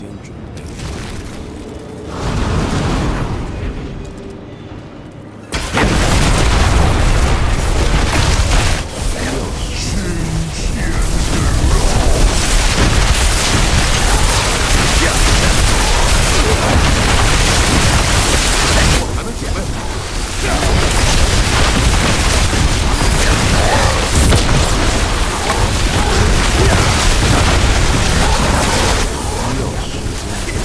间准备。我还能解闷。需要时间。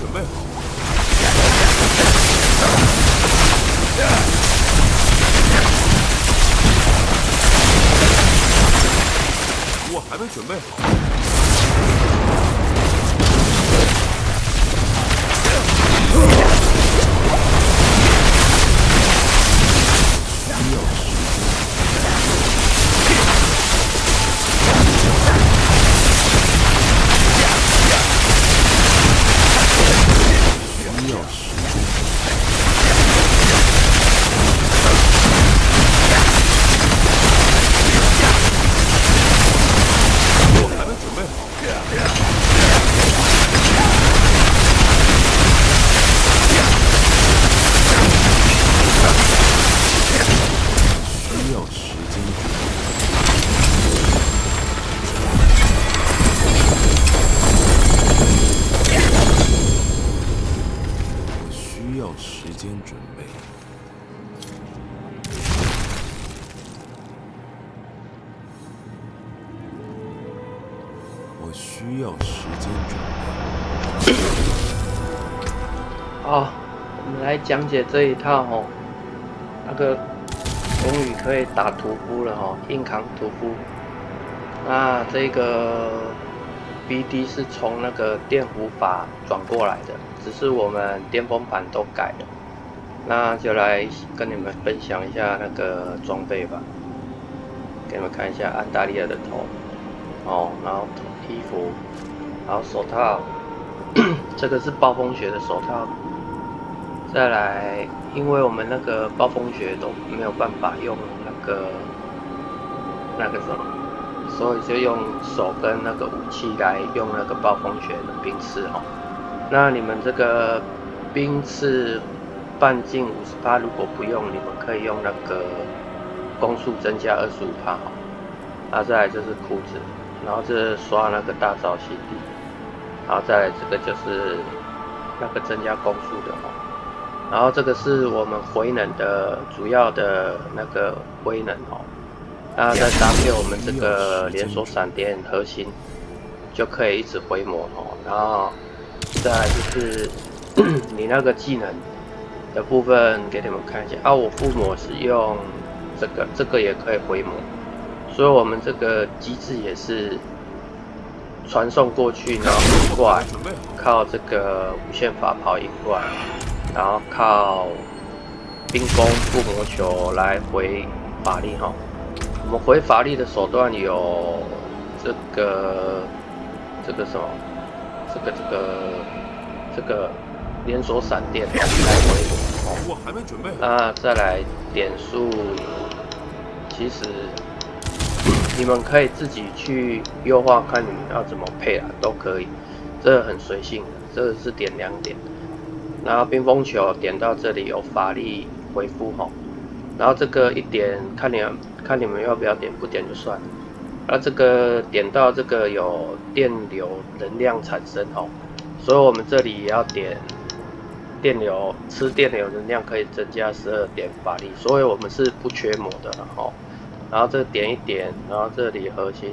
准备好。我还没准备好。我需要时间准备。好，我们来讲解这一套哦。那个终于可以打屠夫了哦，硬扛屠夫。那这个 BD 是从那个电弧法转过来的，只是我们巅峰版都改了。那就来跟你们分享一下那个装备吧，给你们看一下安大利亚的头哦，然后衣服，然后手套，这个是暴风雪的手套。再来，因为我们那个暴风雪都没有办法用那个什么，所以就用手跟那个武器来用那个暴风雪的冰刺哦。那你们这个冰刺半径50%，如果不用，你们可以用那个攻速增加25%哦。然后再来就是裤子，然后这刷那个大招CD，然后再来这个就是那个增加攻速的哦。然后这个是我们回能的主要的那个回能哦，那再搭配我们这个连锁闪电核心，就可以一直回魔哦。然后再来就是你那个技能的部分给你们看一下啊，我附魔是用这个也可以回魔，所以我们这个机制也是传送过去，然后引怪，靠这个无限法跑引怪。然后靠冰封附魔球来回法力哈。我们回法力的手段有这个什么，这个连锁闪电来回魔。我还没准备。那再来点数，其实你们可以自己去优化，看你们要怎么配啊，都可以，这很随性的，这个是点2点。然后冰封球点到这里有法力回复吼，然后这个一点看你们要不要点，不点就算了。然后这个点到这个有电流能量产生吼，所以我们这里也要点电流，吃电流能量可以增加12点法力，所以我们是不缺魔的吼。然后这点一点，然后这里核心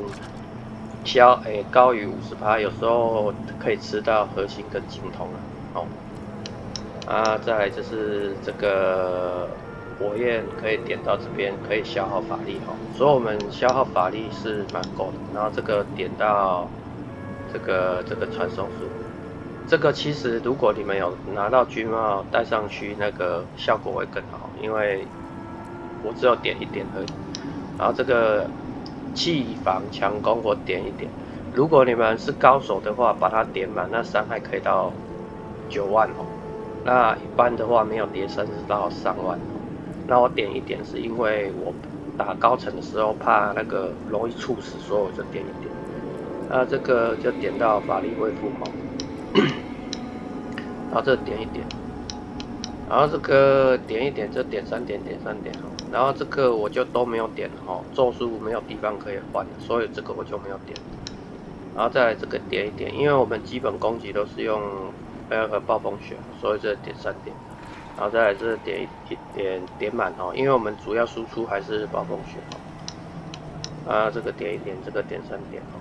高于50%，有时候可以吃到核心跟精通了哦。啊，再来就是这个火焰可以点到这边，可以消耗法力哦，所以我们消耗法力是蛮够的。然后这个点到这个传送术，这个其实如果你们有拿到军帽戴上去，那个效果会更好，因为我只有点1点而已。然后这个气防强攻我点1点，如果你们是高手的话，把它点满，那伤害可以到9万哦。那一般的话没有叠升是到3万，那我点1点是因为我打高层的时候怕那个容易猝死，所以我就点1点。那这个就点到法力恢复哦，然后这点1点，然后这个点1点，这点3点点3点哦，然后这个我就都没有点哦，咒术没有地方可以换，所以这个我就没有点。然后再来这个点1点，因为我们基本攻击都是用和暴风雪，所以这点3点，然后再来这点1点点满哦，因为我们主要输出还是暴风雪哦。啊，这个点1点，这个点3点哦。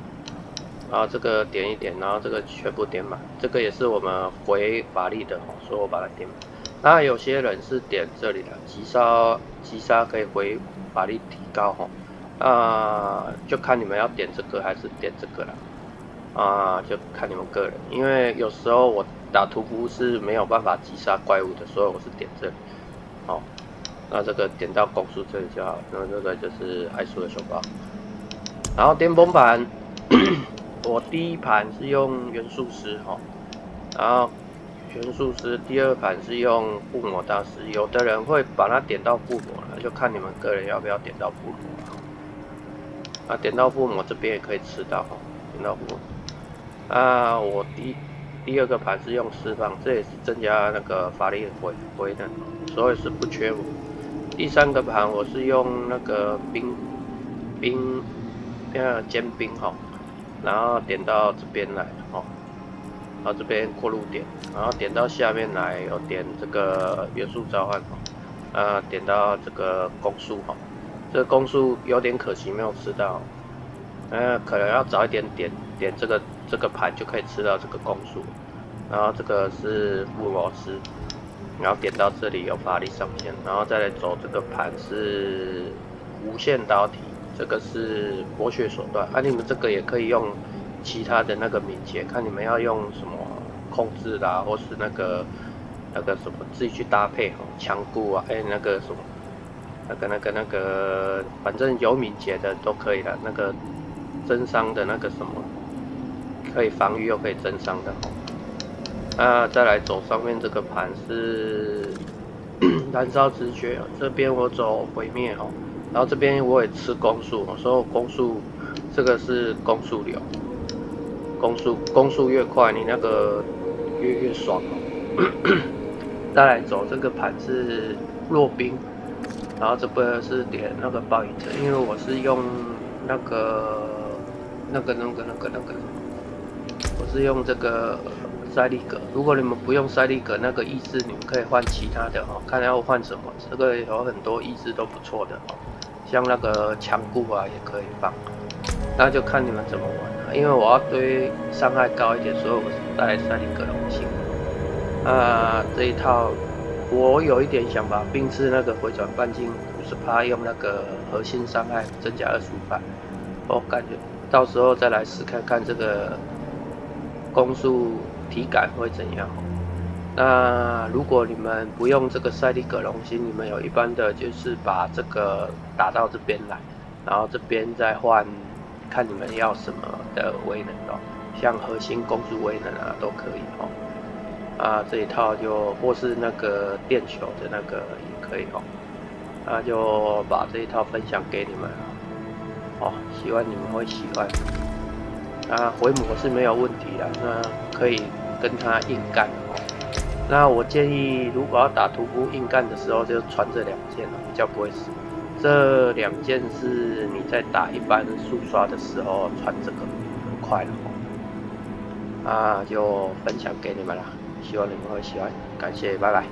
然后这个点一点，然后这个全部点满，这个也是我们回法力的哦，所以我把它点满。那有些人是点这里的击杀可以回法力提高哦，就看你们要点这个还是点这个啦，就看你们个人，因为有时候我打屠夫是没有办法击杀怪物的，所以我是点这里，哦，那这个点到攻速这里就好，那这个就是爱术的手包，然后巅峰盘。我第一盘是用元素师然后元素师第二盘是用附魔大师，有的人会把它点到附魔了，就看你们个人要不要点到附魔点到附魔这边也可以吃到点到附魔我第二个盘是用释放，这也是增加那个法力回能，所以是不缺我。第三个盘我是用那个尖兵然后点到这边来然后这边过路点，然后点到下面来有点这个元素召唤点到这个攻速这个攻速有点可惜没有吃到，可能要早一点点这个盘就可以吃到这个攻速，然后这个是附魔师，然后点到这里有法力上限，然后再来走这个盘是无限刀体。这个是剥削手段你们这个也可以用其他的那个敏捷，看你们要用什么控制啦，或是那个什么自己去搭配强固那个什么那个，反正有敏捷的都可以了，那个增伤的那个什么，可以防御又可以增伤的再来走上面这个盘是燃烧直觉，这边我走毁灭然后这边我也吃攻速，所以攻速这个是攻速流，攻速越快，你那个越爽再来走这个盘是弱兵，然后这边是点那个暴饮者，因为我是用那个，我是用这个赛利格。如果你们不用赛利格那个意志，你们可以换其他的看要换什么。这个有很多意志都不错的像那个强固也可以放，那就看你们怎么玩了。因为我要对伤害高一点，所以我是带赛利格龙星。这一套我有一点想把冰刺那个回转半径50%用那个核心伤害增加25%，我感觉到时候再来试看看这个攻速体感会怎样。那如果你们不用这个赛利格龙星，你们有一般的就是把这个打到这边来，然后这边再换，看你们要什么的威能像核心攻速威能都可以这一套就或是那个电球的那个也可以那就把这一套分享给你们希望你们会喜欢。回魔是没有问题的，那可以跟他硬干那我建议，如果要打屠夫硬干的时候，就穿这2件比较不会死。这2件是你在打一般速刷的时候穿这个很快了就分享给你们了，希望你们会喜欢，感谢，拜拜。